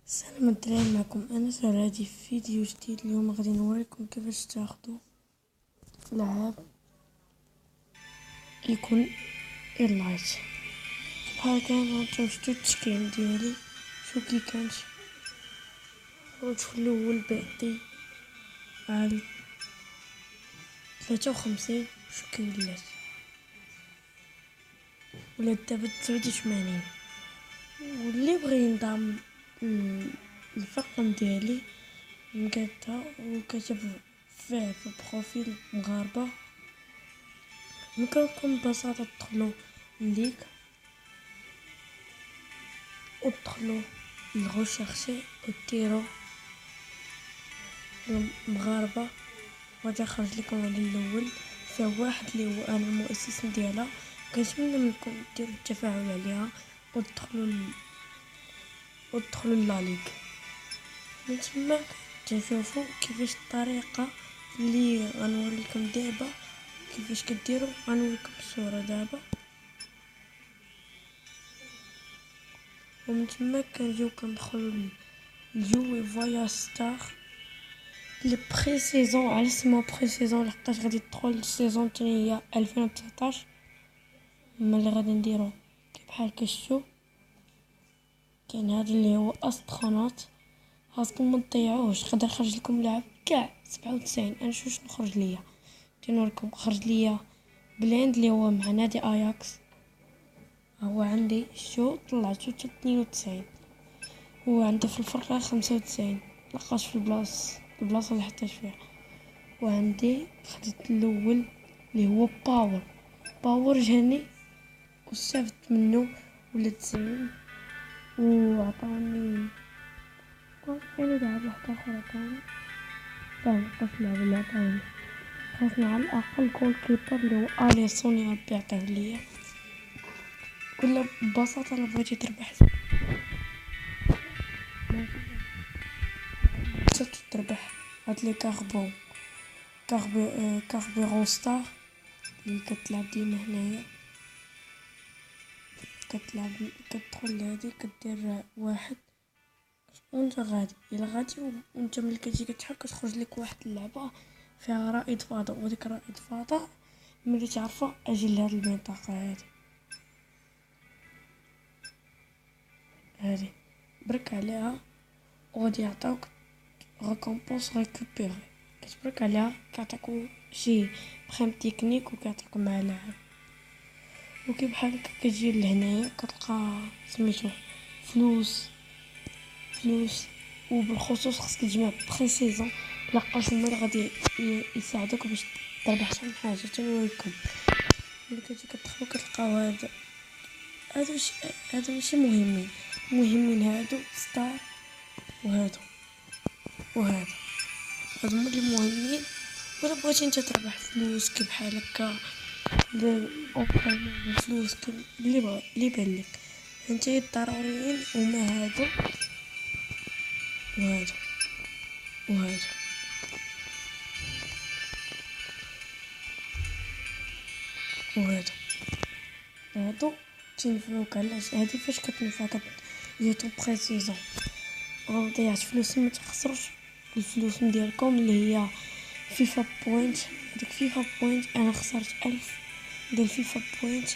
السلام الدراري، معكم انا سرادي في فيديو جديد. اليوم غادي نوريكم كيفاش تاخدوا لعاب يكون ايلايت بحال هكا. نرجعو شتو التشكيل ديالي شو كي كانت ندخل الاول بعدي على 53 شو كي ولات دابا 89. واللي بغى ينضم الفرقم ديالي نقادها وكتب فيه في بروفيل مغاربة. ممكنكم ببساطة تدخلوا ليك وتدخلوا لغوشيرشي وديروا مغاربة وغادي يخرج لكم على الاول فيه واحد اللي هو انا المؤسس ديالها. كنتمنى منكم ديروا التفاعل عليها وتدخلوا لاليغ من تما تشوفوا كيفاش الطريقه اللي غنوري لكم دابا كيفاش كديروا. غنوريكم الصوره دابا ومن تما كنجيو كندخلوا لجوي فوايا ستار لي بري سيزون. على اسمها بري سيزون لحقاش غادي تدخل السيزون الثاني هي 2019. ملي غادي نديرو بحال كشتو كاين هذا اللي هو استرونوت. خاصكم ما تضيعوهش، يقدر يخرج لكم لعب كاع 97. انا شوش نخرج ليا تنوريكم. خرج ليا بليند اللي هو مع نادي اياكس، هو عندي شو طلعتو 92. هو عندي في الفرقة 95 لقاش في البلاصة اللي حطيت فيها. وعندي خديت الاول اللي هو باور جاني واستفدت منه ولا 90 وعطاني كاين لعب واحد اخر عطاني لقاش لعب اللي عطاني. خاصني على الاقل جول كيبر اللي هو اليسون يا ربي عطاه ليا. كل ببساطة انا بغيتي تربح تربح هاد لي كاربيرون ستار اللي كتلعب ديما هنايا. كتدخل لهادي كدير واحد وانت غادي الا غادي وانت ملي كتجي كتحرك كتخرج لك واحد اللعبه فيها رائد فضاء. وديك رائد فضاء ملي تعرفها اجي لهاد المنطقه هادي برك عليها وغادي يعطيوك ريكومبونس ريكوبيري. كتبرك عليها كيعطيكو شي بريم تكنيك وكيعطيك مع لاعب. وكي بحال هكا كتجي لهنايا كتلقى سميتو فلوس. وبالخصوص خاصك تجمع بري سيزون لقاش هما اللي غادي يساعدوك باش تربح شحال من حاجه. تنوريكم ملي كتجي كتدخلوا كتلقاو هادو ماشي مهمين هادو ستار وهادو هما اللي مهمين. ولا بغيتي انت تربح فلوس كي بحال هكا فلوس اللي بالك انت الضروريين هما هادو وهادو هادو تنفعوك. علاش هادي فاش كتنفعك جيتو بريسيزون ضيعت فلوس ما تخسروش الفلوس ديالكم اللي هي فيفا بوينت. هذيك فيفا بوينت انا خسرت 1000 ديال فيفا بوينت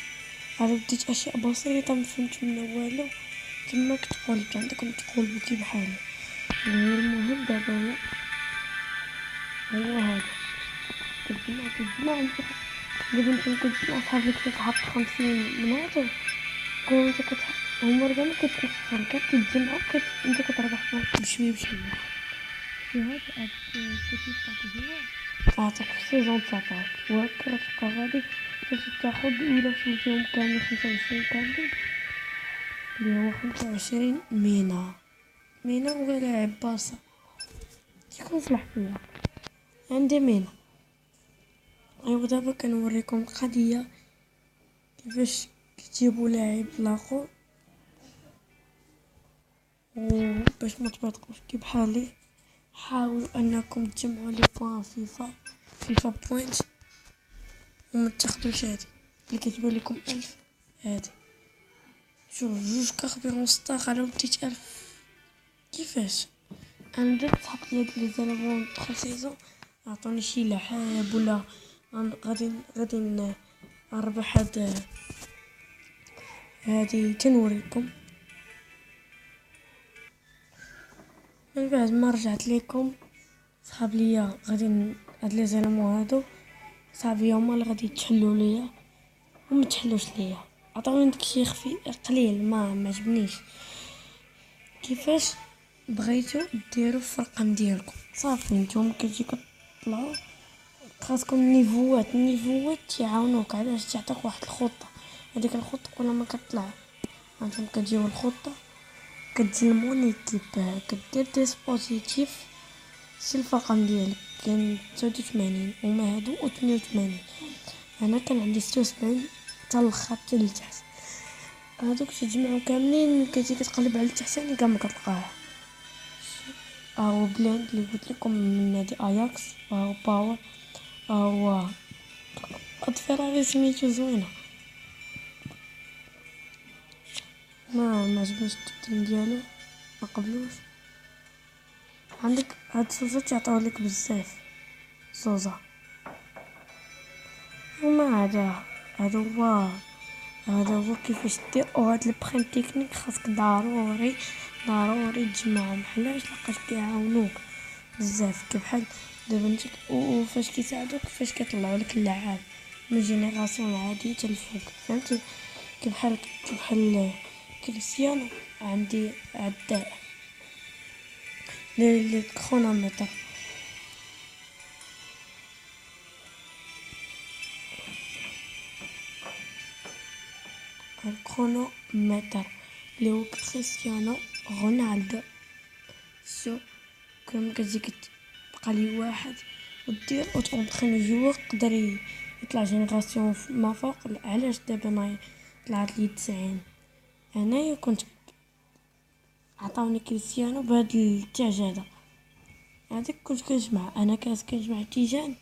على بديت اشياء بسيطه ما فهمت منها والو. تما كتقول عندكم تقول بكي بحالي. المهم دابا هو هذا كتجمع دابا انت كتجمع صحابك كتحط 50 من هذا كون انت هما راه ما كتخسر كتجمعوا انت كتربح بشويه في هذا عطاك في سيزون 19 وهكا تبقى غادي باش تاخد ولا فيهم كامل 25 كاملين اللي هو 25 مينا ولا عباسة تكون في الحفلة عندي مينا. ايوا دابا كنوريكم القضيه كيفاش كتجيبوا لاعب لاخر وباش ما تبطقوش كي بحالي. حاولوا انكم تجمعوا لي بوين فيفا بوينت وما تاخذوش هادي اللي كتبان لكم 1000. هادي شوف جوج كاربيرون ستار على وديت 1000 كيفاش انا درت صحابي هاد لي زالبون 3 سيزون عطوني شي لعاب ولا غادي نربح هادي تنوريكم من بعد ما رجعت ليكم. صحاب ليا هاد لي زالبون هادو صحابي هما اللي غادي يتحلوا ليا وما تحلوش ليا، عطاوني داكشي خفي قليل ما عجبنيش. كيفاش بغيتو ديروا في الرقم ديالكم صافي نتوما كتجي كطلعوا خاصكم النيفوات يعاونوك علاش تعطيك واحد الخطه. هذيك الخطه كل ما كطلع انتم كتجيو الخطه كتجي الموني كدير ديسبوزيتيف سي الرقم ديالك كاين 89 وما هادو 88. انا كان عندي 76 حتى الاخر حتى لتحت. هادوك تجمعوا كاملين كتجي كتقلب على التحتاني كاع ما كتلقاه. بلاند اللي قلت لكم من نادي اياكس باور هو قد فراغي سميتو زوينه ما عجبنيش التبديل ديالو ما قبلوش. عندك هاد الزوزة تعطيو لك بزاف زوزة وما هذا هو كيفاش دير. هاد البخيم تكنيك خاصك ضروري تجمعهم حلاش لقاش كيعاونوك بزاف كبحال دابا انت وفاش كيساعدوك فاش كيطلعوا لك اللعاب من جينيراسيون العادية حتى الفوق فهمتي. كبحال كريستيانو عندي عداء الكرونومتر اللي هو كريستيانو رونالدو. شو كم كتجي تبقى لي واحد ودير اوتونطرين جوار قدر يطلع جينيراسيون ما فوق. علاش دابا طلعت لي 90 انايا كنت عطاوني كريستيانو بهاد التاج هذاك كنت كنجمع انا كنجمع تيجان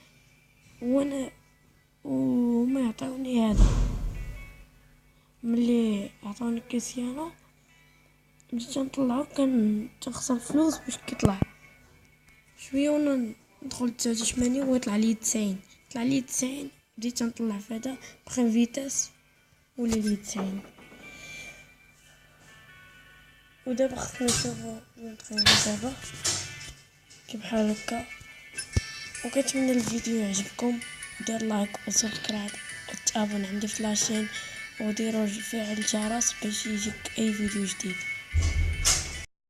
وانا وما يعطوني هذا. ملي عطاوني كريستيانو بديت نطلعو كان تخسر فلوس باش كيطلع شويه وانا ندخل 89 ويطلع لي 90 طلع لي 90 بديت نطلع في هذا بخي فيتاس ولا لي 90. ودابا خصنا نشوفو نطغيو دابا كبحال هكا. وكنتمنى الفيديو يعجبكم دير لايك وسبسكرايب وتابون عندي في لاشين وديروا فعل الجرس باش يجيك اي فيديو جديد.